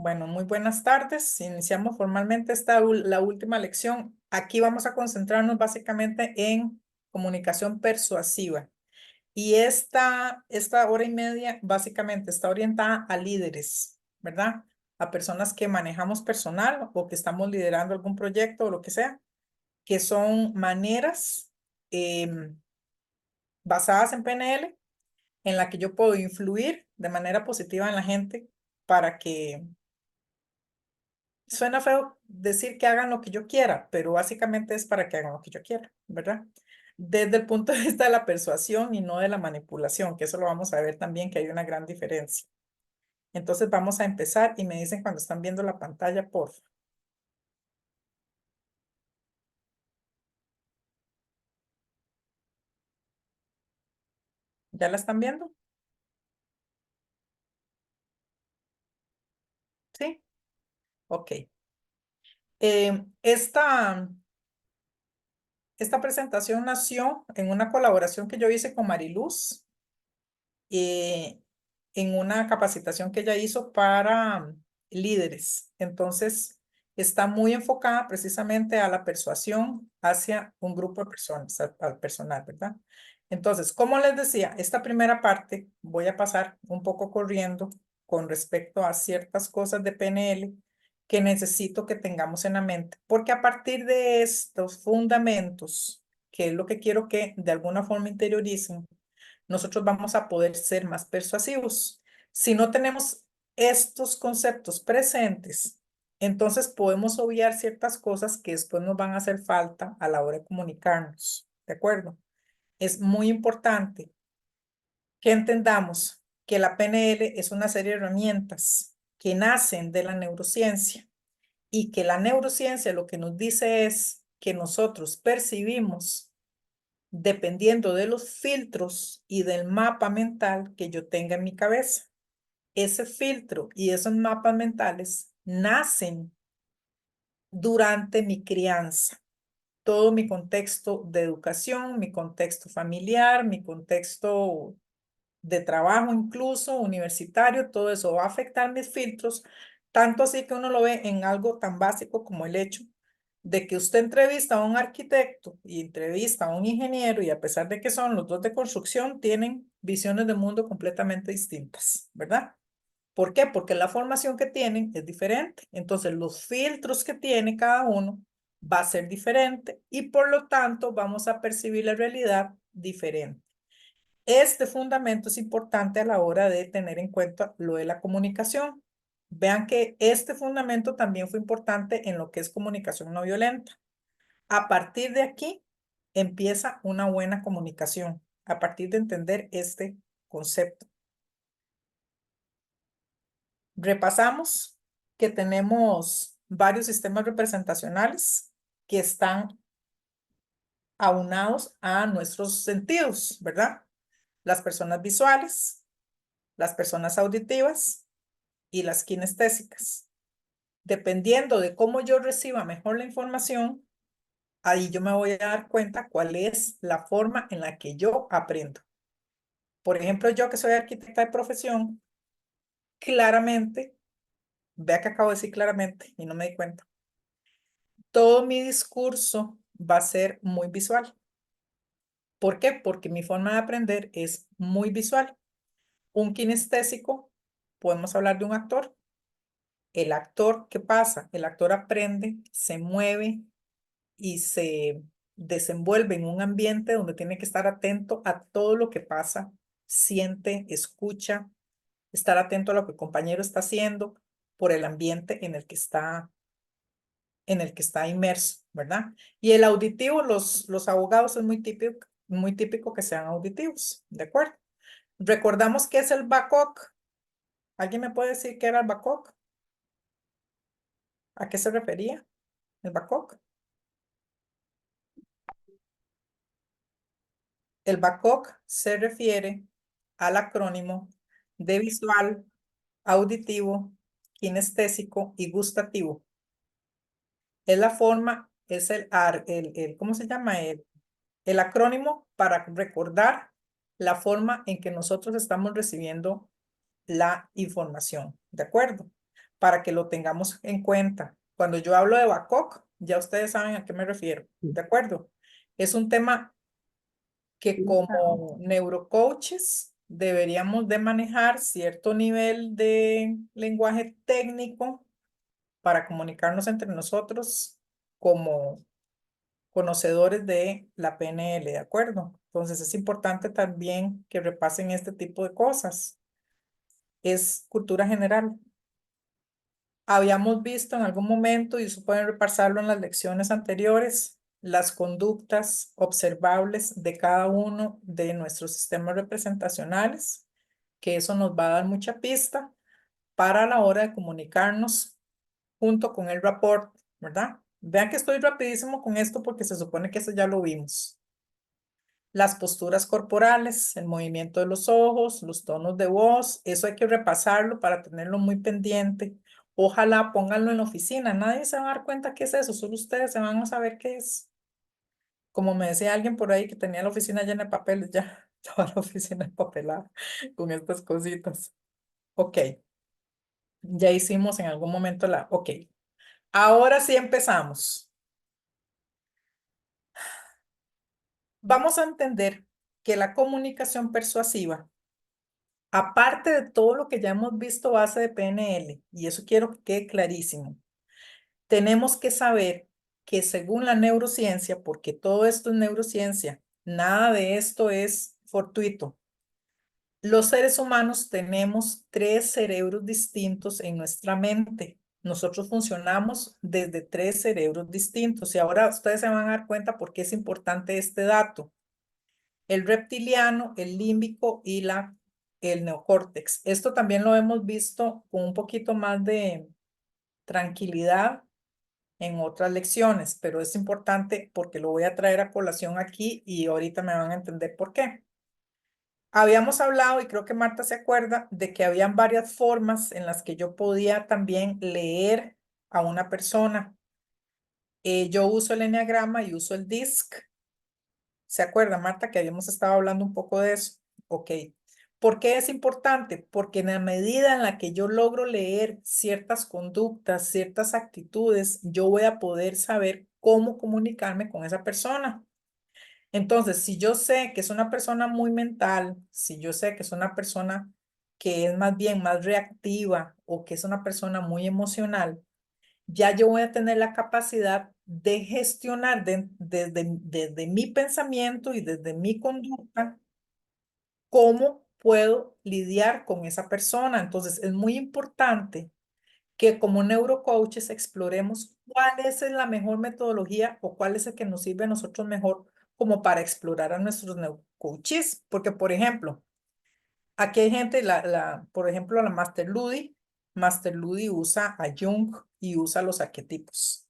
Bueno, muy buenas tardes. Iniciamos formalmente la última lección. Aquí vamos a concentrarnos básicamente en comunicación persuasiva. Y esta hora y media básicamente está orientada a líderes, ¿verdad? A personas que manejamos personal o que estamos liderando algún proyecto o lo que sea, que son maneras basadas en PNL en la que yo puedo influir de manera positiva en la gente para que suena feo decir que hagan lo que yo quiera, pero básicamente es para que hagan lo que yo quiera, ¿verdad? Desde el punto de vista de la persuasión y no de la manipulación, que eso lo vamos a ver también, que hay una gran diferencia. Entonces vamos a empezar y me dicen cuando están viendo la pantalla, por favor. ¿Ya la están viendo? Sí. Ok. Esta presentación nació en una colaboración que yo hice con Mariluz eh, en una capacitación que ella hizo para líderes. Entonces, está muy enfocada precisamente a la persuasión hacia un grupo de personas, al personal, ¿verdad? Entonces, como les decía, esta primera parte voy a pasar un poco corriendo con respecto a ciertas cosas de PNL que necesito que tengamos en la mente, porque a partir de estos fundamentos, que es lo que quiero que de alguna forma interioricen, nosotros vamos a poder ser más persuasivos. Si no tenemos estos conceptos presentes, entonces podemos obviar ciertas cosas que después nos van a hacer falta a la hora de comunicarnos. ¿De acuerdo? Es muy importante que entendamos que la PNL es una serie de herramientas que nacen de la neurociencia y que la neurociencia lo que nos dice es que nosotros percibimos dependiendo de los filtros y del mapa mental que yo tenga en mi cabeza. Ese filtro y esos mapas mentales nacen durante mi crianza. Todo mi contexto de educación, mi contexto familiar, mi contexto de trabajo incluso, universitario, todo eso va a afectar mis filtros, tanto así que uno lo ve en algo tan básico como el hecho de que usted entrevista a un arquitecto y entrevista a un ingeniero y a pesar de que son los dos de construcción, tienen visiones de mundo completamente distintas, ¿verdad? ¿Por qué? Porque la formación que tienen es diferente. Entonces, los filtros que tiene cada uno va a ser diferente y por lo tanto vamos a percibir la realidad diferente. Este fundamento es importante a la hora de tener en cuenta lo de la comunicación. Vean que este fundamento también fue importante en lo que es comunicación no violenta. A partir de aquí empieza una buena comunicación, a partir de entender este concepto. Repasamos que tenemos varios sistemas representacionales que están aunados a nuestros sentidos, ¿verdad? Las personas visuales, las personas auditivas y las kinestésicas. Dependiendo de cómo yo reciba mejor la información, ahí yo me voy a dar cuenta cuál es la forma en la que yo aprendo. Por ejemplo, yo que soy arquitecta de profesión, claramente, vea que acabo de decir claramente y no me di cuenta, todo mi discurso va a ser muy visual. ¿Por qué? Porque mi forma de aprender es muy visual. Un kinestésico, podemos hablar de un actor. El actor, ¿qué pasa? El actor aprende, se mueve y se desenvuelve en un ambiente donde tiene que estar atento a todo lo que pasa, siente, escucha, estar atento a lo que el compañero está haciendo por el ambiente en el que está inmerso, ¿verdad? Y el auditivo, los abogados es muy típico que sean auditivos, ¿de acuerdo? Recordamos que es el BACOC. ¿Alguien me puede decir qué era el BACOC? ¿A qué se refería el BACOC? El BACOC se refiere al acrónimo de visual, auditivo, kinestésico y gustativo. Es la forma, es ¿cómo se llama? El acrónimo para recordar la forma en que nosotros estamos recibiendo la información, ¿de acuerdo? para que lo tengamos en cuenta. Cuando yo hablo de BACOC, ya ustedes saben a qué me refiero, ¿de acuerdo? Es un tema que como neurocoaches deberíamos de manejar cierto nivel de lenguaje técnico para comunicarnos entre nosotros como conocedores de la PNL, ¿de acuerdo? Entonces es importante también que repasen este tipo de cosas. Es cultura general. Habíamos visto en algún momento, y eso pueden repasarlo en las lecciones anteriores, las conductas observables de cada uno de nuestros sistemas representacionales, que eso nos va a dar mucha pista para la hora de comunicarnos junto con el rapport, ¿verdad? Vean que estoy rapidísimo con esto porque se supone que eso ya lo vimos. Las posturas corporales, el movimiento de los ojos, los tonos de voz, eso hay que repasarlo para tenerlo muy pendiente. Ojalá pónganlo en la oficina, nadie se va a dar cuenta qué es eso, solo ustedes se van a saber qué es. Como me decía alguien por ahí que tenía la oficina llena de papeles, ya, toda la oficina empapelada con estas cositas. Ok, ya hicimos en algún momento ok. Ahora sí empezamos. Vamos a entender que la comunicación persuasiva, aparte de todo lo que ya hemos visto base de PNL, y eso quiero que quede clarísimo, tenemos que saber que según la neurociencia, porque todo esto es neurociencia, nada de esto es fortuito. Los seres humanos tenemos 3 cerebros distintos en nuestra mente. Nosotros funcionamos desde 3 cerebros distintos y ahora ustedes se van a dar cuenta por qué es importante este dato. El reptiliano, el límbico y el neocórtex. Esto también lo hemos visto con un poquito más de tranquilidad en otras lecciones, pero es importante porque lo voy a traer a colación aquí y ahorita me van a entender por qué. Habíamos hablado, y creo que Marta se acuerda, de que habían varias formas en las que yo podía también leer a una persona. Yo uso el enneagrama y uso el DISC. ¿Se acuerda, Marta, que habíamos estado hablando un poco de eso? Ok. ¿Por qué es importante? Porque en la medida en la que yo logro leer ciertas conductas, ciertas actitudes, yo voy a poder saber cómo comunicarme con esa persona. Entonces, si yo sé que es una persona muy mental, si yo sé que es una persona que es más bien más reactiva o que es una persona muy emocional, ya yo voy a tener la capacidad de gestionar desde mi pensamiento y desde mi conducta cómo puedo lidiar con esa persona. Entonces, es muy importante que como neurocoaches exploremos cuál es la mejor metodología o cuál es el que nos sirve a nosotros mejor como para explorar a nuestros neurocoaches. Porque, por ejemplo, aquí hay gente, por ejemplo, la Master Ludi usa a Jung y usa los arquetipos.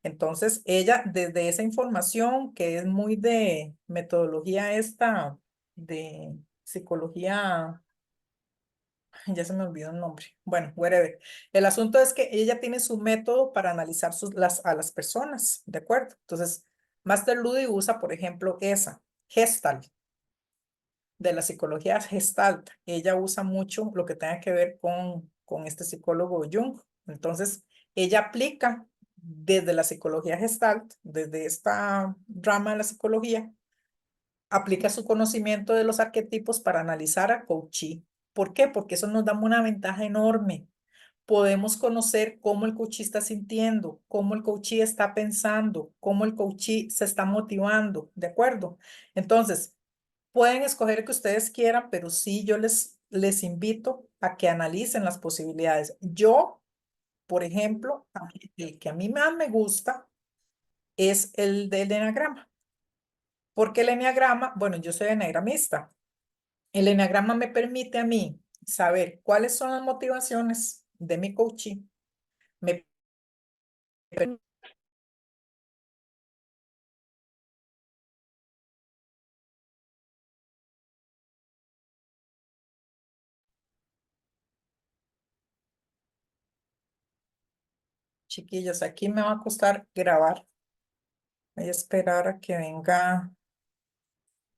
Entonces, ella, desde esa información que es muy de metodología esta, de psicología, ya se me olvidó el nombre. Bueno, whatever. El asunto es que ella tiene su método para analizar a las personas, ¿de acuerdo? Entonces, Master Ludi usa, por ejemplo, esa, Gestalt, de la psicología Gestalt. Ella usa mucho lo que tenga que ver con este psicólogo Jung. Entonces, ella aplica desde la psicología Gestalt, desde esta rama de la psicología, aplica su conocimiento de los arquetipos para analizar a coachee. ¿Por qué? Porque eso nos da una ventaja enorme. Podemos conocer cómo el coachee está sintiendo, cómo el coachee está pensando, cómo el coachee se está motivando, ¿de acuerdo? Entonces, pueden escoger el que ustedes quieran, pero sí yo les invito a que analicen las posibilidades. Yo, por ejemplo, el que a mí más me gusta es el del enagrama. Porque el enagrama, bueno, yo soy enagramista. El enagrama me permite a mí saber cuáles son las motivaciones de mi coachee. Me permite, chiquillos, aquí me va a costar grabar. Voy a esperar a que venga.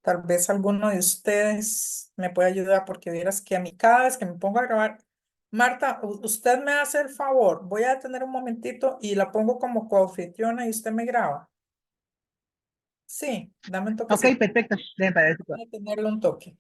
Tal vez alguno de ustedes me pueda ayudar porque vieras que a mí cada vez que me pongo a grabar Marta, usted me hace el favor, voy a detener un momentito y la pongo como coanfitriona y usted me graba. Sí, dame un Ok, toquecito. perfecto. Me parece. Voy a tenerle un toque.